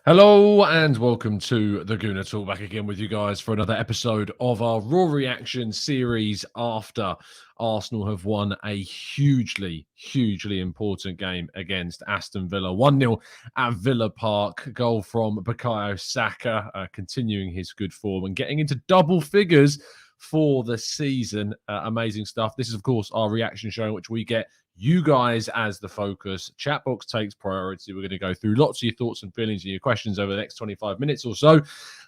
Hello and welcome to the Gooner Talk, back again with you guys for another episode of our Raw Reaction series after Arsenal have won a hugely important game against Aston Villa. 1-0 at Villa Park. Goal from Bukayo Saka, continuing his good form and getting into double figures for the season. Amazing stuff. This is, of course, our reaction show in which we get you guys as the focus. Chat box takes priority. We're going to go through lots of your thoughts and feelings and your questions over the next 25 minutes or so.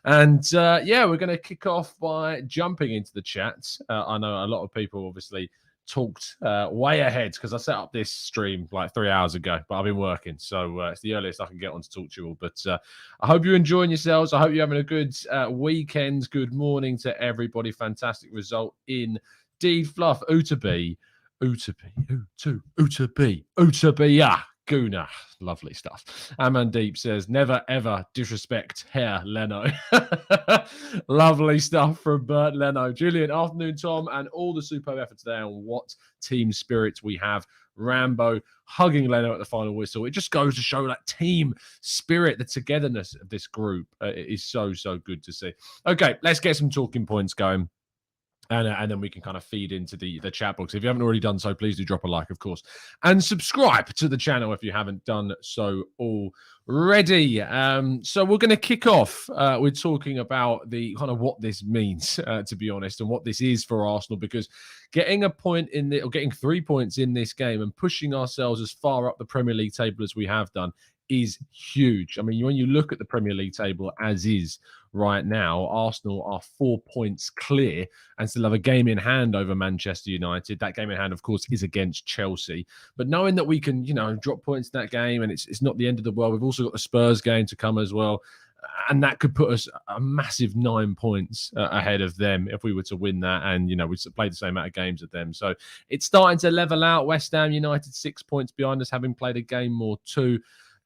And yeah, we're going to kick off by jumping into the chat. I know a lot of people obviously talked way ahead because I set up this stream like 3 hours ago, but I've been working. So it's the earliest I can get on to talk to you all. But I hope you're enjoying yourselves. I hope you're having a good weekend. Good morning to everybody. Fantastic result indeed. Fluff, Utabi, yeah. Gooner. Lovely stuff. Amandeep says, never ever disrespect Herr Leno. Lovely stuff from Bert Leno. Julian, afternoon, Tom, and all the superb effort today on what team spirit we have. Rambo hugging Leno at the final whistle. It just goes to show that team spirit, the togetherness of this group is so good to see. Okay, let's get some talking points going. And then we can kind of feed into the chat box. If you haven't already done so, please do drop a like, of course. And subscribe to the channel if you haven't done so already. So we're going to kick off with talking about the kind of what this means, to be honest, and what this is for Arsenal, because getting a point in the, or getting 3 points in this game and pushing ourselves as far up the Premier League table as we have done is huge. I mean, when you look at the Premier League table as is right now, Arsenal are 4 points clear and still have a game in hand over Manchester United. That game in hand, of course, is against Chelsea. But knowing that we can, drop points in that game and it's not the end of the world, we've also got the Spurs game to come as well. And that could put us a massive 9 points ahead of them if we were to win that. And, we played the same amount of games as them. So it's starting to level out. West Ham United 6 points behind us, having played a game more too.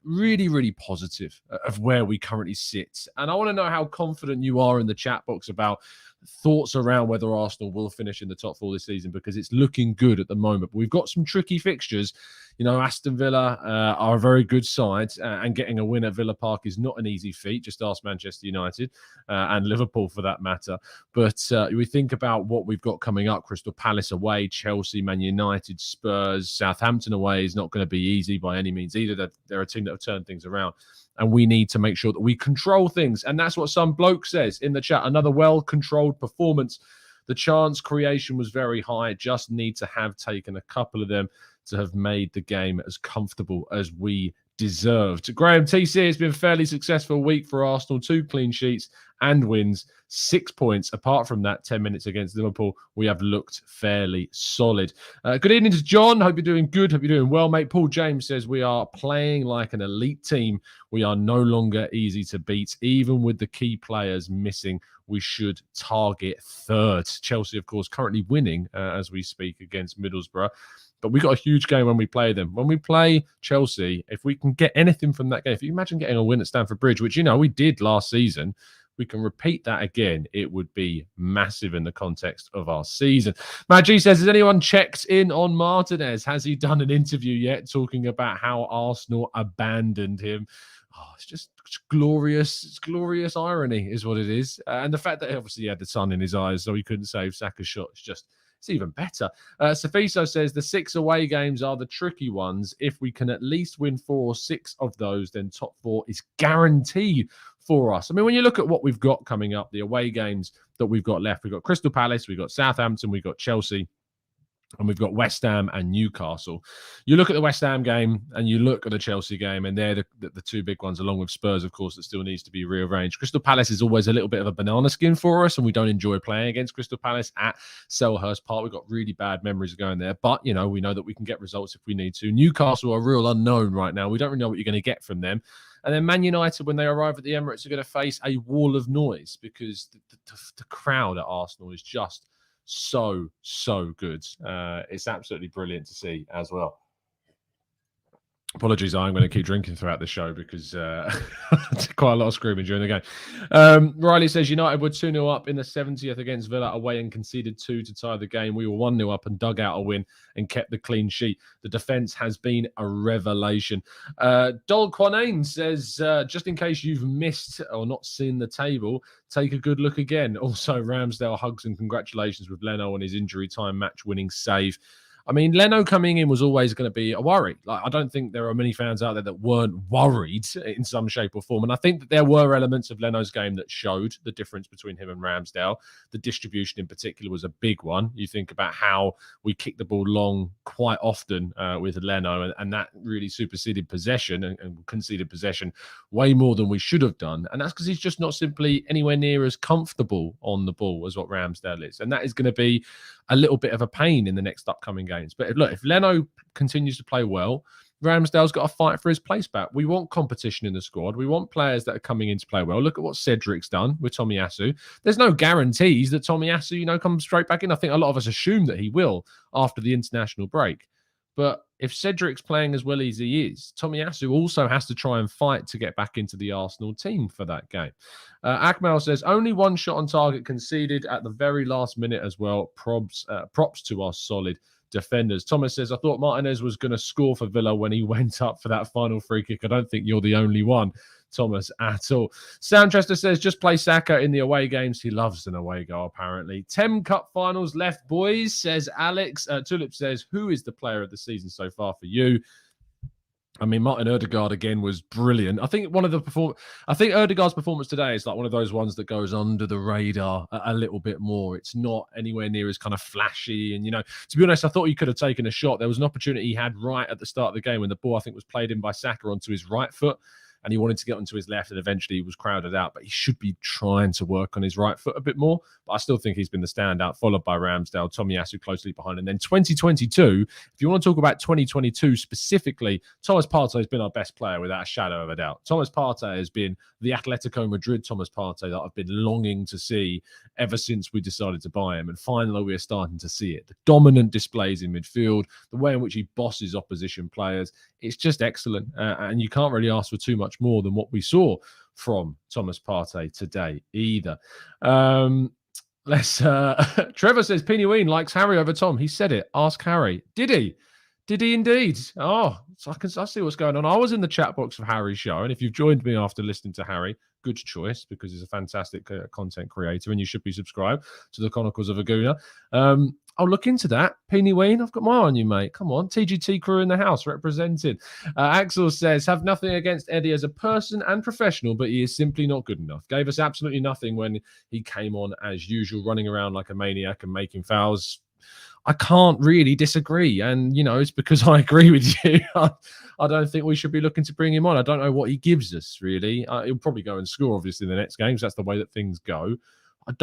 Really positive of where we currently sit. And I want to know how confident you are in the chat box about thoughts around whether Arsenal will finish in the top four this season, because it's looking good at the moment. But we've got some tricky fixtures. Aston Villa are a very good side, and getting a win at Villa Park is not an easy feat. Just ask Manchester United and Liverpool for that matter. But we think about what we've got coming up: Crystal Palace away, Chelsea, Man United, Spurs, Southampton away is not going to be easy by any means either. They're a team that have turned things around. And we need to make sure that we control things. And that's what some bloke says in the chat. Another well-controlled performance. The chance creation was very high. Just need to have taken a couple of them to have made the game as comfortable as we deserved. Graham, TC, it's been a fairly successful week for Arsenal. 2 clean sheets and wins, 6 points. Apart from that 10 minutes against Liverpool, we have looked fairly solid. Good evening to John. Hope you're doing good. Hope you're doing well, mate. Paul James says we are playing like an elite team. We are no longer easy to beat. Even with the key players missing, we should target third. Chelsea, of course, currently winning as we speak against Middlesbrough. But we got a huge game when we play them. When we play Chelsea, if we can get anything from that game, if you imagine getting a win at Stamford Bridge, which, we did last season, we can repeat that again, it would be massive in the context of our season. Matt G says, has anyone checked in on Martinez? Has he done an interview yet talking about how Arsenal abandoned him? Oh, it's glorious. It's glorious irony is what it is. And the fact that obviously he had the sun in his eyes, so he couldn't save Saka's shot, it's even better. Safiso says the 6 away games are the tricky ones. If we can at least win 4 or 6 of those, then top 4 is guaranteed for us. I mean, when you look at what we've got coming up, the away games that we've got left, we've got Crystal Palace, we've got Southampton, we've got Chelsea, and we've got West Ham and Newcastle. You look at the West Ham game and you look at the Chelsea game, and they're the 2 big ones, along with Spurs, of course, that still needs to be rearranged. Crystal Palace is always a little bit of a banana skin for us, and we don't enjoy playing against Crystal Palace at Selhurst Park. We've got really bad memories going there, but, we know that we can get results if we need to. Newcastle are a real unknown right now. We don't really know what you're going to get from them. And then Man United, when they arrive at the Emirates, are going to face a wall of noise because the crowd at Arsenal is just so good. It's absolutely brilliant to see as well. Apologies, I'm going to keep drinking throughout the show because quite a lot of screaming during the game. Riley says United were 2-0 up in the 70th against Villa away and conceded 2 to tie the game. We were 1-0 up and dug out a win and kept the clean sheet. The defence has been a revelation. Dol Quanain says, just in case you've missed or not seen the table, take a good look again. Also, Ramsdale hugs and congratulations with Leno on his injury time match-winning save. I mean, Leno coming in was always going to be a worry. Like, I don't think there are many fans out there that weren't worried in some shape or form. And I think that there were elements of Leno's game that showed the difference between him and Ramsdale. The distribution in particular was a big one. You think about how we kicked the ball long quite often with Leno, and that really superseded possession and conceded possession way more than we should have done. And that's because he's just not simply anywhere near as comfortable on the ball as what Ramsdale is. And that is going to be a little bit of a pain in the next upcoming games. But look, if Leno continues to play well, Ramsdale's got to fight for his place back. We want competition in the squad. We want players that are coming in to play well. Look at what Cedric's done with Tomiyasu. There's no guarantees that Tomiyasu, comes straight back in. I think a lot of us assume that he will after the international break. But if Cedric's playing as well as he is, Tomiyasu also has to try and fight to get back into the Arsenal team for that game. Akmal says, only one shot on target conceded at the very last minute as well. Props to our solid defenders. Thomas says, I thought Martinez was going to score for Villa when he went up for that final free kick. I don't think you're the only one, Thomas, at all. Soundchester says, just play Saka in the away games. He loves an away goal, apparently. 10 cup finals left, boys, says Alex. Tulip says, who is the player of the season so far for you? I mean, Martin Ødegaard again was brilliant. I think Ødegaard's performance today is like one of those ones that goes under the radar a little bit more. It's not anywhere near as kind of flashy. And, to be honest, I thought he could have taken a shot. There was an opportunity he had right at the start of the game when the ball, I think, was played in by Saka onto his right foot. And he wanted to get onto his left, and eventually he was crowded out. But he should be trying to work on his right foot a bit more. But I still think he's been the standout, followed by Ramsdale, Tomiyasu closely behind. And then 2022, if you want to talk about 2022 specifically, Thomas Partey has been our best player without a shadow of a doubt. Thomas Partey has been the Atletico Madrid Thomas Partey that I've been longing to see ever since we decided to buy him. And finally, we're starting to see it. The dominant displays in midfield, the way in which he bosses opposition players, it's just excellent. And you can't really ask for too much more than what we saw from Thomas Partey today either. Trevor says Penny Ween likes Harry over Tom. He said it. Ask Harry. Did he? Did he indeed? Oh, so I see what's going on. I was in the chat box of Harry's show, and if you've joined me after listening to Harry, good choice, because he's a fantastic content creator, and you should be subscribed to the Chronicles of a Gooner. I'll look into that. Peony Wayne, I've got my eye on you, mate. Come on. TGT crew in the house represented. Axel says, have nothing against Eddie as a person and professional, but he is simply not good enough. Gave us absolutely nothing when he came on as usual, running around like a maniac and making fouls. I can't really disagree. And, it's because I agree with you. I don't think we should be looking to bring him on. I don't know what he gives us, really. He'll probably go and score, obviously, in the next games. That's the way that things go. I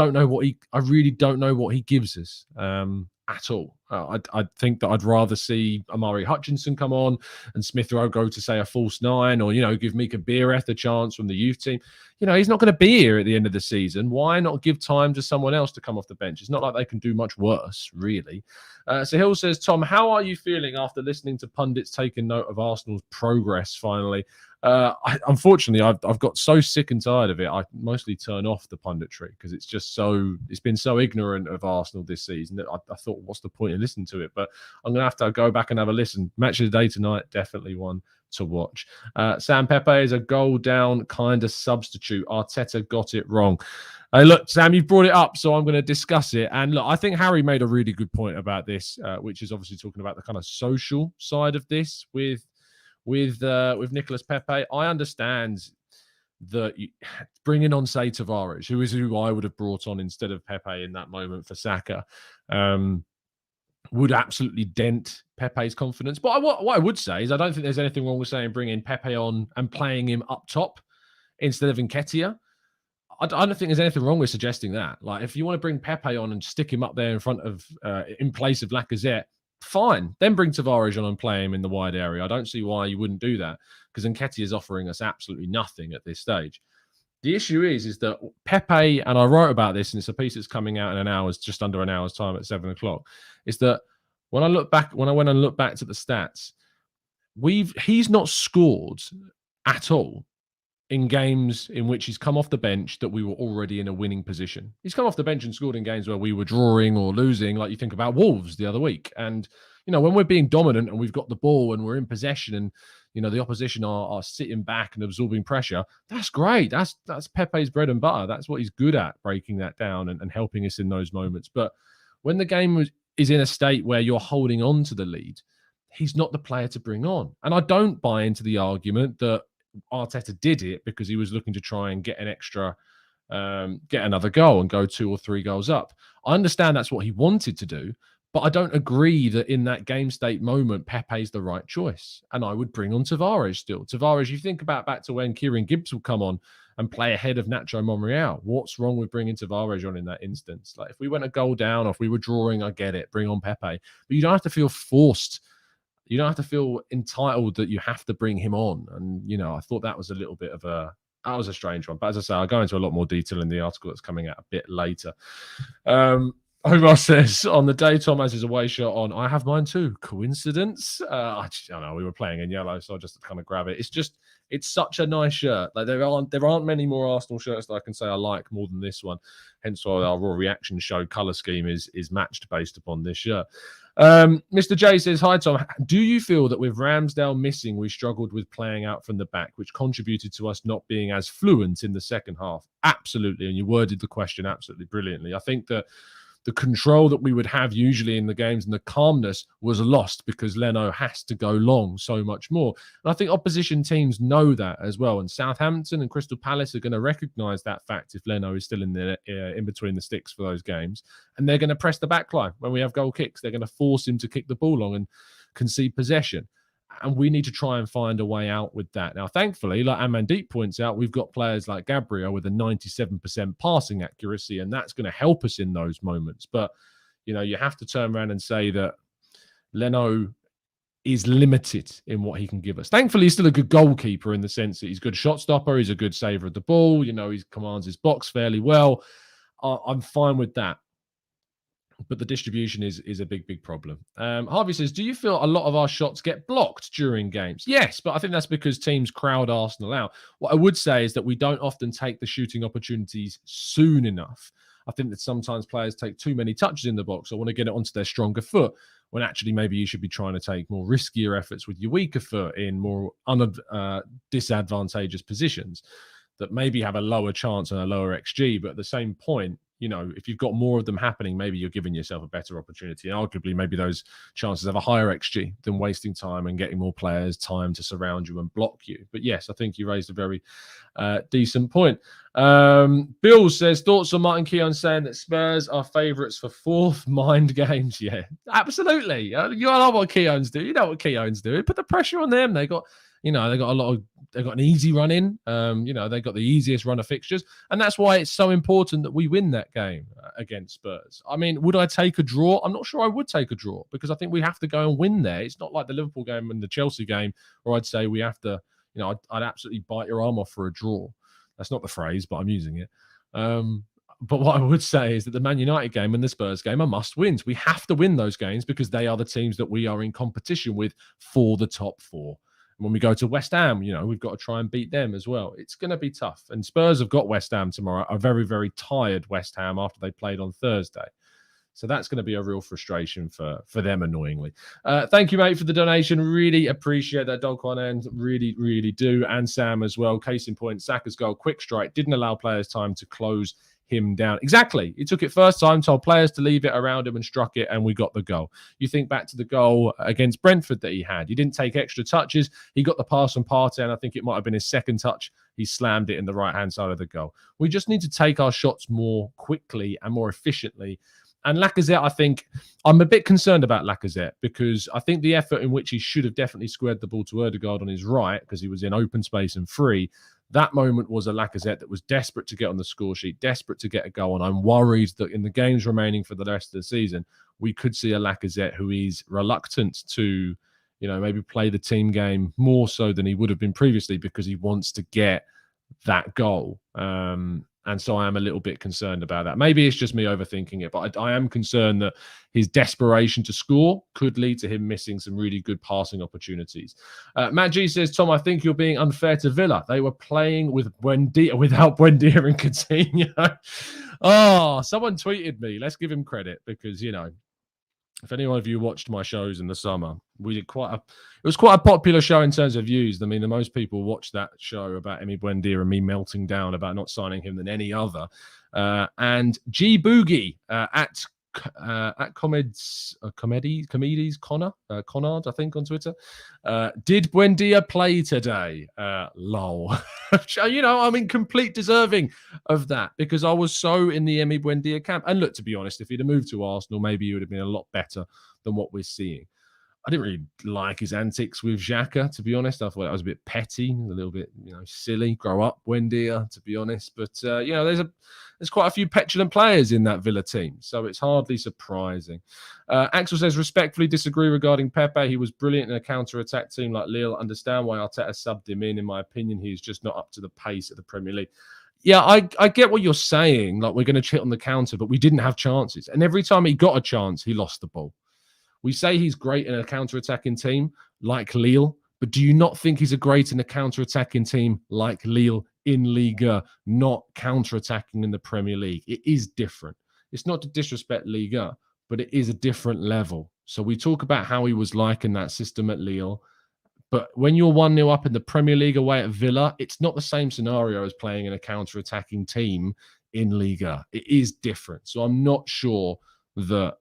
really don't know what he gives us at all. I think that I'd rather see Amari Hutchinson come on and Smith Rowe go to, say, a false nine, or, give Mika Biereth a chance from the youth team. He's not going to be here at the end of the season. Why not give time to someone else to come off the bench? It's not like they can do much worse, really. So Hill says, Tom, how are you feeling after listening to pundits taking note of Arsenal's progress finally? Unfortunately, I've got so sick and tired of it. I mostly turn off the punditry because it's been so ignorant of Arsenal this season that I thought, what's the point in listening to it? But I'm going to have to go back and have a listen. Match of the day tonight, definitely one to watch. Sam Pepe is a goal down kind of substitute. Arteta got it wrong. Look, Sam, you've brought it up, so I'm going to discuss it. And look, I think Harry made a really good point about this, which is obviously talking about the kind of social side of this with Nicolas Pepe. I understand that bringing on, say, Tavares, who I would have brought on instead of Pepe in that moment for Saka, would absolutely dent Pepe's confidence. But what I would say is I don't think there's anything wrong with saying bringing Pepe on and playing him up top instead of Nketiah. I don't think there's anything wrong with suggesting that. Like, if you want to bring Pepe on and stick him up there in place of Lacazette, fine. Then bring Tavares on and play him in the wide area. I don't see why you wouldn't do that, because Nketiah is offering us absolutely nothing at this stage. The issue is that Pepe, and I wrote about this, and it's a piece that's coming out in just under an hour's time at 7:00, is that when I went and looked back to the stats, he's not scored at all in games in which he's come off the bench that we were already in a winning position. He's come off the bench and scored in games where we were drawing or losing, like you think about Wolves the other week. And, when we're being dominant and we've got the ball and we're in possession and, the opposition are sitting back and absorbing pressure, that's great. That's Pepe's bread and butter. That's what he's good at, breaking that down and helping us in those moments. But when the game is in a state where you're holding on to the lead, he's not the player to bring on. And I don't buy into the argument that Arteta did it because he was looking to try and get an extra, get another goal and go 2 or 3 goals up. I understand that's what he wanted to do, but I don't agree that in that game state moment, Pepe's the right choice. And I would bring on Tavares still. Tavares, you think about back to when Kieran Gibbs will come on and play ahead of Nacho Monreal. What's wrong with bringing Tavares on in that instance? Like if we went a goal down or if we were drawing, I get it, bring on Pepe. But you don't have to feel forced. You don't have to feel entitled that you have to bring him on. And, I thought that was a little bit of that was a strange one. But as I say, I'll go into a lot more detail in the article that's coming out a bit later. Omar says, on the day Tom has his away shirt on, I have mine too. Coincidence? I don't know. We were playing in yellow, so I just kind of grab it. It's such a nice shirt. Like there aren't many more Arsenal shirts that I can say I like more than this one. Hence why our Raw Reaction show colour scheme is matched based upon this shirt. Mr. J says, hi Tom, do you feel that with Ramsdale missing, we struggled with playing out from the back, which contributed to us not being as fluent in the second half? Absolutely. And you worded the question absolutely brilliantly. I think that the control that we would have usually in the games and the calmness was lost because Leno has to go long so much more. And I think opposition teams know that as well. And Southampton and Crystal Palace are going to recognise that fact if Leno is still in between the sticks for those games. And they're going to press the back line when we have goal kicks. They're going to force him to kick the ball long and concede possession. And we need to try and find a way out with that. Now, thankfully, like Amandeep points out, we've got players like Gabriel with a 97% passing accuracy, and that's going to help us in those moments. But, you have to turn around and say that Leno is limited in what he can give us. Thankfully, he's still a good goalkeeper in the sense that he's a good shot stopper. He's a good saver of the ball. He commands his box fairly well. I'm fine with that. But the distribution is a big problem. Harvey says, do you feel a lot of our shots get blocked during games? Yes, but I think that's because teams crowd Arsenal out. What I would say is that we don't often take the shooting opportunities soon enough. I think that sometimes players take too many touches in the box or want to get it onto their stronger foot, when actually maybe you should be trying to take more riskier efforts with your weaker foot in more disadvantageous positions that maybe have a lower chance and a lower XG. But at the same point, if you've got more of them happening, maybe you're giving yourself a better opportunity. And arguably, maybe those chances have a higher XG than wasting time and getting more players time to surround you and block you. But yes, I think you raised a very decent point. Bill says, thoughts on Martin Keown saying that Spurs are favourites for fourth? Mind games. Yeah, absolutely. You know what Keown's do. You know what Keown's do. Put the pressure on them. They got an easy run in. They got the easiest run of fixtures. And that's why it's so important that we win that game against Spurs. I mean, would I take a draw? I'm not sure I would take a draw because I think we have to go and win there. It's not like the Liverpool game and the Chelsea game where I'd say we have to, I'd absolutely bite your arm off for a draw. That's not the phrase, but I'm using it. But what I would say is that the Man United game and the Spurs game are must-wins. We have to win those games because they are the teams that we are in competition with for the top 4. And when we go to West Ham, we've got to try and beat them as well. It's going to be tough. And Spurs have got West Ham tomorrow, a very, very tired West Ham after they played on Thursday. So that's going to be a real frustration for them, annoyingly. Thank you, mate, for the donation. Really appreciate that, Dog One End. Really, really do. And Sam as well. Case in point, Saka's goal, quick strike, didn't allow players time to close him down. Exactly. He took it first time, told players to leave it around him and struck it, and we got the goal. You think back to the goal against Brentford that he had. He didn't take extra touches. He got the pass from Partey, and I think it might have been his second touch. He slammed it in the right-hand side of the goal. We just need to take our shots more quickly and more efficiently. And Lacazette, I think, I'm a bit concerned about Lacazette because I think the effort in which he should have definitely squared the ball to Ødegaard on his right because he was in open space and free, that moment was a Lacazette that was desperate to get on the score sheet, desperate to get a goal. And I'm worried that in the games remaining for the rest of the season, we could see a Lacazette who is reluctant to, maybe play the team game more so than he would have been previously because he wants to get that goal. And so I am a little bit concerned about that. Maybe it's just me overthinking it, but I am concerned that his desperation to score could lead to him missing some really good passing opportunities. Matt G says, Tom, I think you're being unfair to Villa. They were playing with without Buendia and Coutinho. Oh, someone tweeted me. Let's give him credit because, if any one of you watched my shows in the summer, we did it was quite a popular show in terms of views. I mean, the most people watched that show about Emi Buendia and me melting down about not signing him than any other. And G Boogie at Comedies Conard, I think, on Twitter. Did Buendia play today? Lol. I'm in complete deserving of that because I was so in the Emi Buendia camp. And look, to be honest, if he'd have moved to Arsenal, maybe he would have been a lot better than what we're seeing. I didn't really like his antics with Xhaka, to be honest. I thought that was a bit petty, a little bit, silly. Grow up, Buendia, to be honest. But, there's quite a few petulant players in that Villa team, so it's hardly surprising. Axel says, respectfully disagree regarding Pepe. He was brilliant in a counter-attack team like Lille. Understand why Arteta subbed him in. In my opinion, he's just not up to the pace of the Premier League. Yeah, I get what you're saying. Like, we're going to hit on the counter, but we didn't have chances. And every time he got a chance, he lost the ball. We say he's great in a counter-attacking team like Lille, but do you not think he's great in a counter-attacking team like Lille in Liga, not counter-attacking in the Premier League? It is different. It's not to disrespect Liga, but it is a different level. So we talk about how he was like in that system at Lille, but when you're 1-0 up in the Premier League away at Villa, it's not the same scenario as playing in a counter-attacking team in Liga. It is different. So I'm not sure that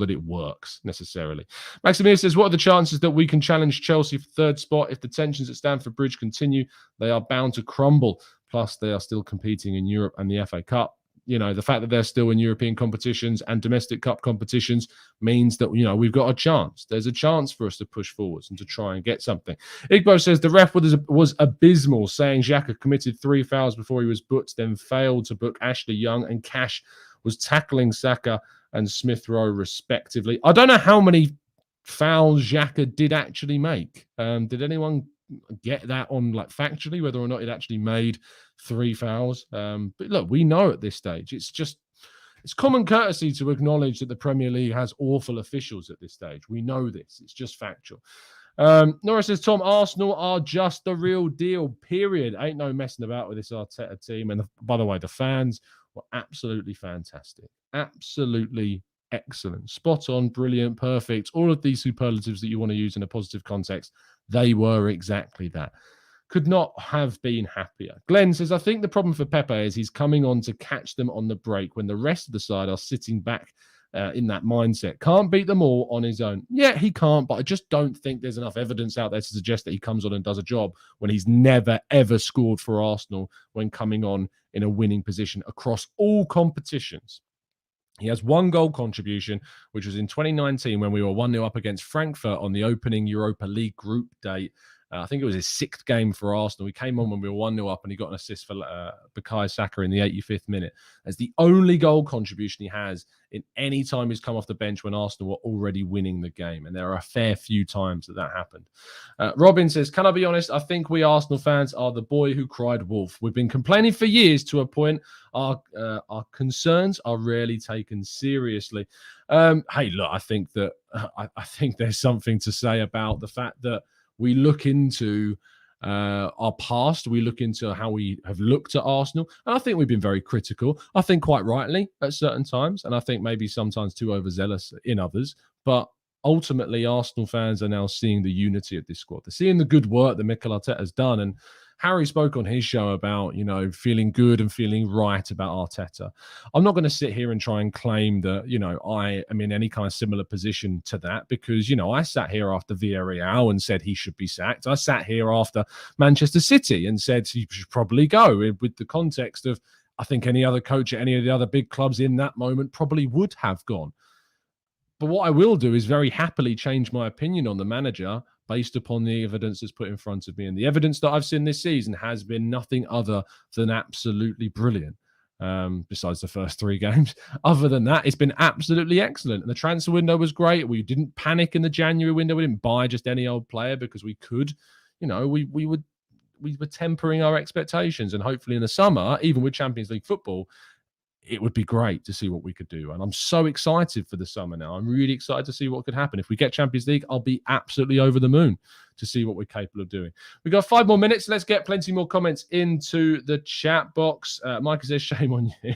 it works necessarily. Maximilian says, what are the chances that we can challenge Chelsea for third spot? If the tensions at Stamford Bridge continue, they are bound to crumble. Plus, they are still competing in Europe and the FA Cup. The fact that they're still in European competitions and domestic cup competitions means that, we've got a chance. There's a chance for us to push forwards and to try and get something. Igbo says the ref was abysmal, saying Xhaka committed 3 fouls before he was booked, then failed to book Ashley Young, and Cash was tackling Saka and Smith Rowe, respectively. I don't know how many fouls Xhaka did actually make. Did anyone get that on factually, whether or not it actually made 3 fouls? But look, we know at this stage, it's common courtesy to acknowledge that the Premier League has awful officials at this stage. We know this. It's just factual. Nora says, Tom, Arsenal are just the real deal, period. Ain't no messing about with this Arteta team. And by the way, the fans were absolutely fantastic. Absolutely excellent. Spot on, brilliant, perfect. All of these superlatives that you want to use in a positive context, they were exactly that. Could not have been happier. Glenn says, I think the problem for Pepe is he's coming on to catch them on the break when the rest of the side are sitting back in that mindset. Can't beat them all on his own. Yeah, he can't, but I just don't think there's enough evidence out there to suggest that he comes on and does a job when he's never, ever scored for Arsenal when coming on in a winning position across all competitions. He has 1 goal contribution, which was in 2019 when we were 1-0 up against Frankfurt on the opening Europa League group date. I think it was his 6th game for Arsenal. He came on when we were 1-0 up and he got an assist for Bukayo Saka in the 85th minute. That's the only goal contribution he has in any time he's come off the bench when Arsenal were already winning the game. And there are a fair few times that happened. Robin says, can I be honest? I think we Arsenal fans are the boy who cried wolf. We've been complaining for years to a point. Our concerns are rarely taken seriously. Hey, look, I think there's something to say about the fact that we look into our past. We look into how we have looked at Arsenal. And I think we've been very critical. I think quite rightly at certain times. And I think maybe sometimes too overzealous in others. But ultimately, Arsenal fans are now seeing the unity of this squad. They're seeing the good work that Mikel Arteta has done. And Harry spoke on his show about, feeling good and feeling right about Arteta. I'm not going to sit here and try and claim that, I am in any kind of similar position to that because, I sat here after Villarreal and said he should be sacked. I sat here after Manchester City and said he should probably go with the context of, I think any other coach at any of the other big clubs in that moment probably would have gone. But what I will do is very happily change my opinion on the manager based upon the evidence that's put in front of me. And the evidence that I've seen this season has been nothing other than absolutely brilliant. Besides the first 3 games. Other than that, it's been absolutely excellent. And the transfer window was great. We didn't panic in the January window. We didn't buy just any old player because we could. We would we were tempering our expectations, and hopefully in the summer, even with Champions League football, it would be great to see what we could do. And I'm so excited for the summer now. I'm really excited to see what could happen. If we get Champions League, I'll be absolutely over the moon to see what we're capable of doing. We've got 5 more minutes. Let's get plenty more comments into the chat box. Micah says, shame on you.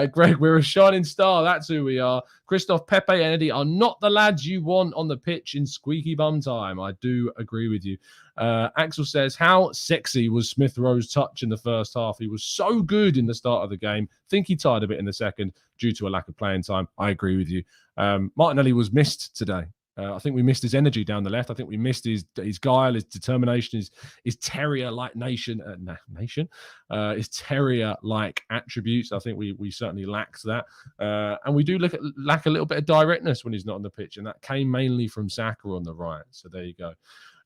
Greg, we're a shining star. That's who we are. Christoph, Pepe, and Eddie are not the lads you want on the pitch in squeaky bum time. I do agree with you. Axel says, how sexy was Smith Rowe's touch in the first half? He was so good in the start of the game. Think he tired a bit in the second due to a lack of playing time. I agree with you. Martinelli was missed today. I think we missed his energy down the left. I think we missed his guile, his determination, his terrier-like his terrier-like attributes. I think we certainly lacked that. And we do lack a little bit of directness when he's not on the pitch. And that came mainly from Saka on the right. So there you go.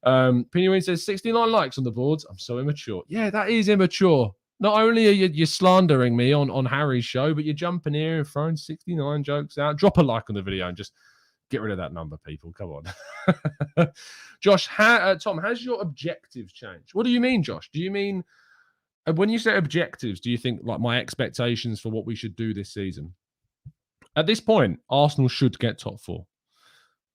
Pinguin says 69 likes on the boards. I'm so immature. Yeah, that is immature. Not only are you slandering me on Harry's show, but you're jumping here and throwing 69 jokes out. Drop a like on the video and just get rid of that number, people. Come on. Josh, Tom, has your objectives changed? What do you mean, Josh? Do you mean, when you say objectives, do you think like my expectations for what we should do this season? At this point, Arsenal should get top 4.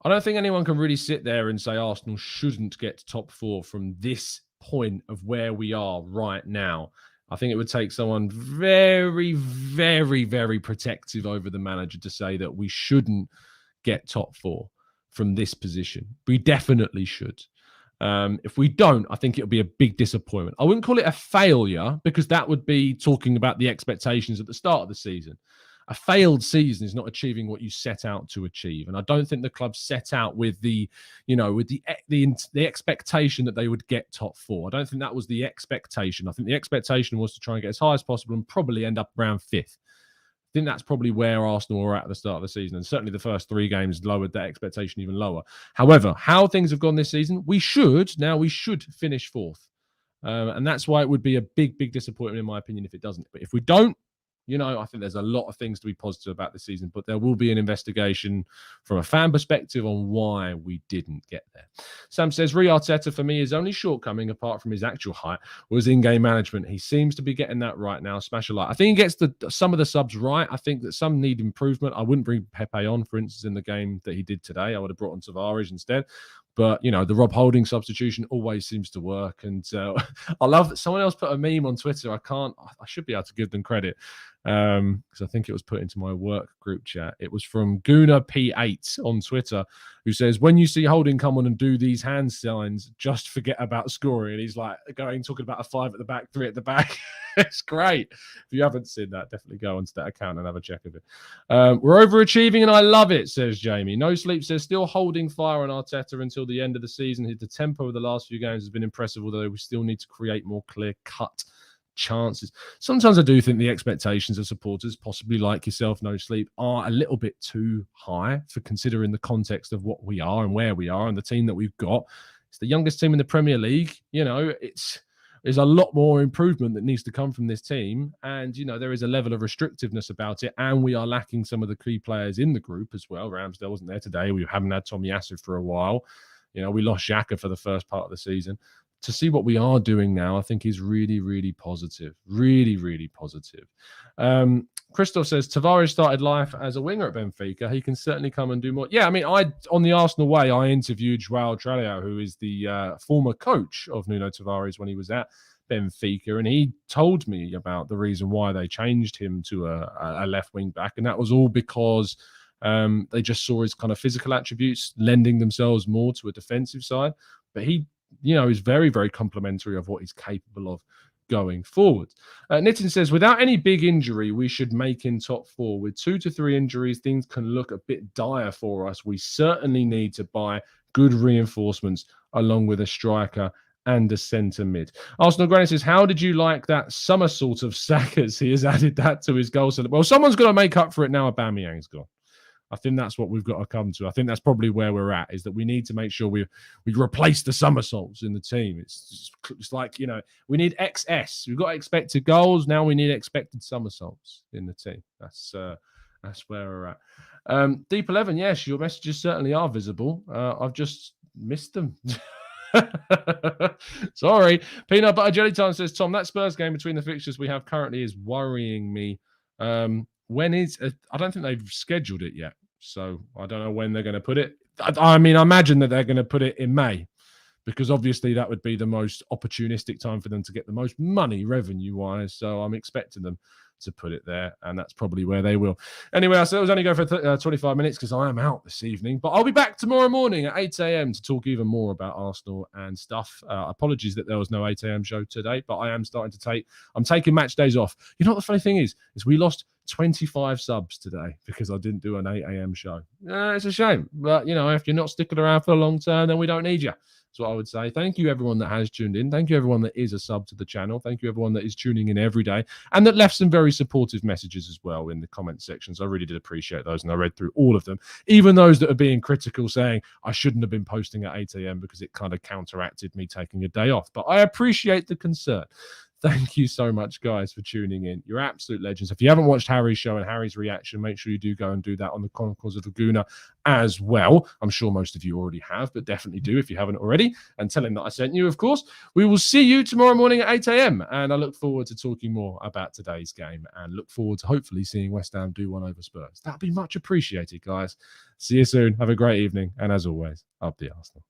I don't think anyone can really sit there and say Arsenal shouldn't get top 4 from this point of where we are right now. I think it would take someone very, very, very protective over the manager to say that we shouldn't get top 4 from this position. We definitely should. If we don't, I think it'll be a big disappointment. I wouldn't call it a failure because that would be talking about the expectations at the start of the season. A failed season is not achieving what you set out to achieve, and I don't think the club set out with the expectation that they would get top 4. I don't think that was the expectation. I think the expectation was to try and get as high as possible and probably end up around 5th. I think that's probably where Arsenal were at the start of the season, and certainly the first 3 games lowered that expectation even lower. However, how things have gone this season, we should finish 4th, and that's why it would be a big, big disappointment in my opinion if it doesn't. But if we don't, I think there's a lot of things to be positive about this season, but there will be an investigation from a fan perspective on why we didn't get there. Sam says, Arteta, for me, his only shortcoming, apart from his actual height, was in-game management. He seems to be getting that right now. Smash a like. I think he gets some of the subs right. I think that some need improvement. I wouldn't bring Pepe on, for instance, in the game that he did today. I would have brought on Tavares instead. But, the Rob Holding substitution always seems to work. And I love that someone else put a meme on Twitter. I should be able to give them credit because I think it was put into my work group chat. It was from Gooner P8 on Twitter, who says, when you see Holding come on and do these hand signs, just forget about scoring. And he's like talking about a 5 at the back, 3 at the back. It's great. If you haven't seen that, definitely go onto that account and have a check of it. We're overachieving and I love it, says Jamie. No Sleep says, still holding fire on Arteta until the end of the season. The tempo of the last few games has been impressive, although we still need to create more clear-cut chances. Sometimes I do think the expectations of supporters, possibly like yourself, No Sleep, are a little bit too high for considering the context of what we are and where we are and the team that we've got. It's the youngest team in the Premier League. There's a lot more improvement that needs to come from this team. And, there is a level of restrictiveness about it. And we are lacking some of the key players in the group as well. Ramsdale wasn't there today. We haven't had Tommy Yasu for a while. We lost Xhaka for the first part of the season. To see what we are doing now, I think is really, really positive. Really, really positive. Christoph says, Tavares started life as a winger at Benfica. He can certainly come and do more. Yeah, on the Arsenal Way, I interviewed João Trelio, who is the former coach of Nuno Tavares when he was at Benfica, and he told me about the reason why they changed him to a left wing back, and that was all because they just saw his kind of physical attributes lending themselves more to a defensive side. But he is very, very complimentary of what he's capable of going forward. Nitin says, without any big injury, we should make in top 4. With 2 to 3 injuries, things can look a bit dire for us. We certainly need to buy good reinforcements along with a striker and a centre mid. Arsenal Granny says, how did you like that somersault of Saka's? He has added that to his goal. Well, someone's got to make up for it now. Aubameyang's gone. I think that's what we've got to come to. I think that's probably where we're at, is that we need to make sure we replace the somersaults in the team. It's like, we need XS. We've got expected goals. Now we need expected somersaults in the team. That's where we're at. Deep 11, yes, your messages certainly are visible. I've just missed them. Sorry. Peanut Butter Jelly Time says, Tom, that Spurs game between the fixtures we have currently is worrying me. When is I don't think they've scheduled it yet. So I don't know when they're going to put it. I mean, I imagine that they're going to put it in May, because obviously that would be the most opportunistic time for them to get the most money revenue-wise. So I'm expecting them to put it there, and that's probably where they will. Anyway, I said I was only going for 25 minutes because I am out this evening, but I'll be back tomorrow morning at 8 a.m. to talk even more about Arsenal and stuff. Apologies that there was no 8 a.m. show today, but I am starting to I'm taking match days off. You know what the funny thing is we lost 25 subs today because I didn't do an 8 a.m. show. It's a shame, but if you're not sticking around for the long term, then we don't need you. That's what I would say. Thank you, everyone that has tuned in. Thank you, everyone that is a sub to the channel. Thank you, everyone that is tuning in every day and that left some very supportive messages as well in the comment sections. I really did appreciate those, and I read through all of them, even those that are being critical, saying I shouldn't have been posting at 8 a.m. because it kind of counteracted me taking a day off. But I appreciate the concern. Thank you so much, guys, for tuning in. You're absolute legends. If you haven't watched Harry's show and Harry's reaction, make sure you do go and do that on the Chronicles of the Gooner as well. I'm sure most of you already have, but definitely do if you haven't already. And tell him that I sent you, of course. We will see you tomorrow morning at 8 a.m. And I look forward to talking more about today's game and look forward to hopefully seeing West Ham do one over Spurs. That'd be much appreciated, guys. See you soon. Have a great evening. And as always, up the Arsenal.